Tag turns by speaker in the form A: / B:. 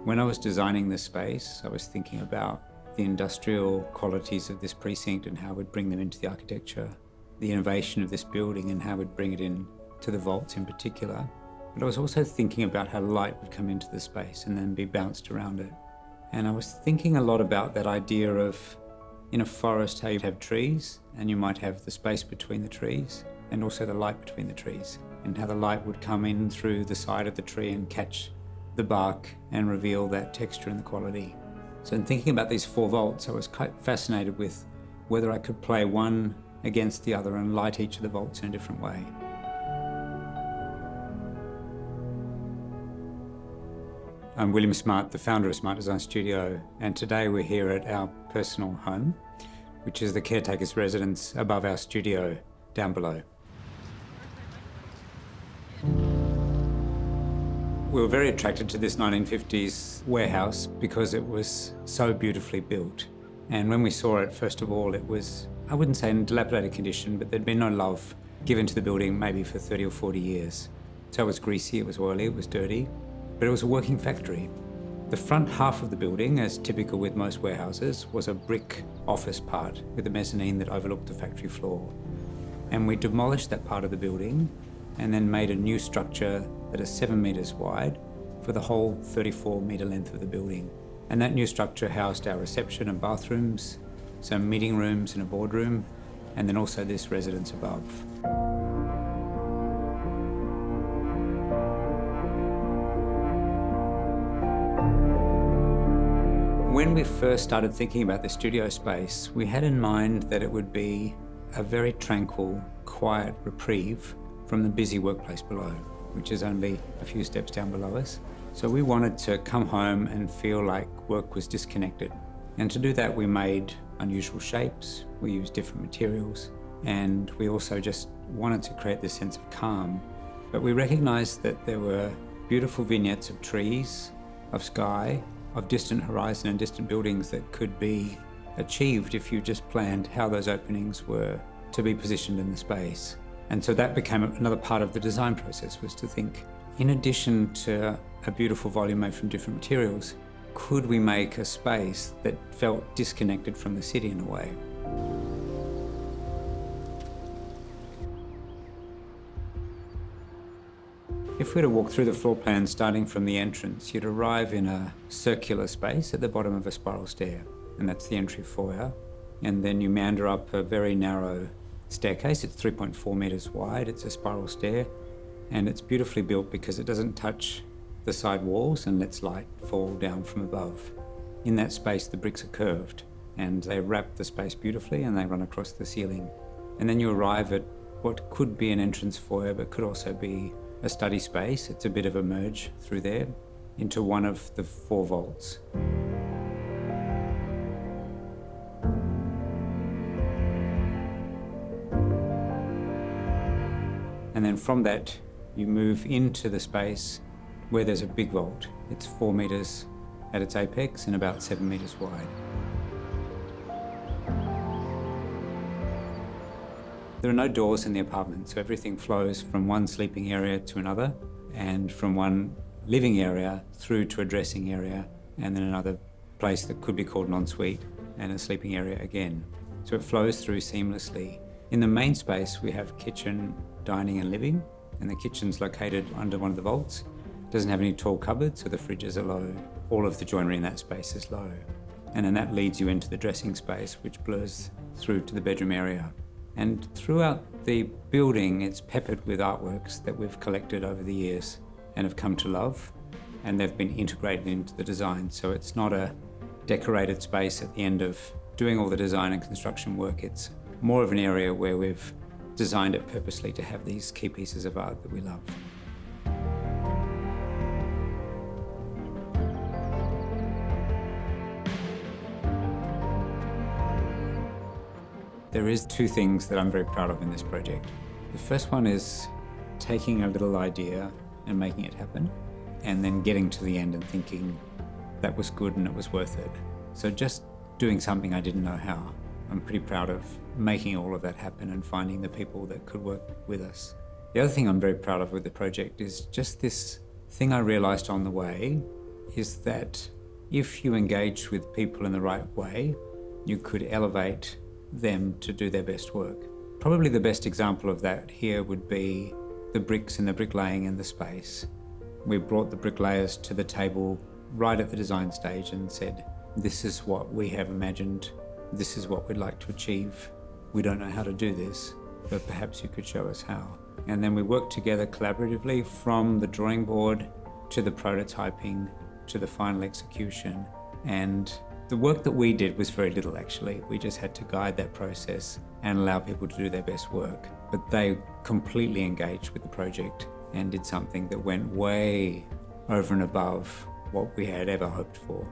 A: When I was designing this space, I was thinking about the industrial qualities of this precinct and how we'd bring them into the architecture, the innovation of this building and how we'd bring it in to the vaults in particular. But I was also thinking about how light would come into the space and then be bounced around it. And I was thinking a lot about that idea of, in a forest, how you'd have trees and you might have the space between the trees and also the light between the trees, and how the light would come in through the side of the tree and catch the bark and reveal that texture and the quality. So in thinking about these 4 vaults, I was quite fascinated with whether I could play one against the other and light each of the vaults in a different way. I'm William Smart, the founder of Smart Design Studio, and today we're here at our personal home, which is the caretaker's residence above our studio down below. We were very attracted to this 1950s warehouse because it was so beautifully built. And when we saw it, first of all, it was, I wouldn't say in dilapidated condition, but there'd been no love given to the building maybe for 30 or 40 years. So it was greasy, it was oily, it was dirty, but it was a working factory. The front half of the building, as typical with most warehouses, was a brick office part with a mezzanine that overlooked the factory floor. And we demolished that part of the building and then made a new structure that is 7 metres wide for the whole 34-metre length of the building. And that new structure housed our reception and bathrooms, some meeting rooms and a boardroom, and then also this residence above. When we first started thinking about the studio space, we had in mind that it would be a very tranquil, quiet reprieve from the busy workplace below, which is only a few steps down below us. So we wanted to come home and feel like work was disconnected. And to do that, we made unusual shapes, we used different materials, and we also just wanted to create this sense of calm. But we recognized that there were beautiful vignettes of trees, of sky, of distant horizon and distant buildings that could be achieved if you just planned how those openings were to be positioned in the space. And so that became another part of the design process, was to think, in addition to a beautiful volume made from different materials, could we make a space that felt disconnected from the city in a way? If we were to walk through the floor plan starting from the entrance, you'd arrive in a circular space at the bottom of a spiral stair, and that's the entry foyer. And then you meander up a very narrow staircase. It's 3.4 metres wide, it's a spiral stair, and it's beautifully built because it doesn't touch the side walls and lets light fall down from above. In that space, the bricks are curved, and they wrap the space beautifully and they run across the ceiling. And then you arrive at what could be an entrance foyer, but could also be a study space. It's a bit of a merge through there into one of the 4 vaults. And then from that, you move into the space where there's a big vault. It's 4 metres at its apex and about 7 metres wide. There are no doors in the apartment, so everything flows from one sleeping area to another, and from one living area through to a dressing area, and then another place that could be called an ensuite, and a sleeping area again. So it flows through seamlessly. In the main space, we have kitchen, dining and living, and the kitchen's located under one of the vaults. It doesn't have any tall cupboards, so the fridges are low. All of the joinery in that space is low. And then that leads you into the dressing space, which blurs through to the bedroom area. And throughout the building, it's peppered with artworks that we've collected over the years and have come to love, and they've been integrated into the design. So it's not a decorated space at the end of doing all the design and construction work. It's more of an area where we've designed it purposely to have these key pieces of art that we love. There is 2 things that I'm very proud of in this project. The first one is taking a little idea and making it happen, and then getting to the end and thinking that was good and it was worth it. So just doing something I didn't know how. I'm pretty proud of making all of that happen and finding the people that could work with us. The other thing I'm very proud of with the project is just this thing I realised on the way is that if you engage with people in the right way, you could elevate them to do their best work. Probably the best example of that here would be the bricks and the bricklaying in the space. We brought the bricklayers to the table right at the design stage and said, this is what we have imagined, this is what we'd like to achieve. We don't know how to do this, but perhaps you could show us how. And then we worked together collaboratively from the drawing board to the prototyping to the final execution. And the work that we did was very little, actually. We just had to guide that process and allow people to do their best work. But they completely engaged with the project and did something that went way over and above what we had ever hoped for.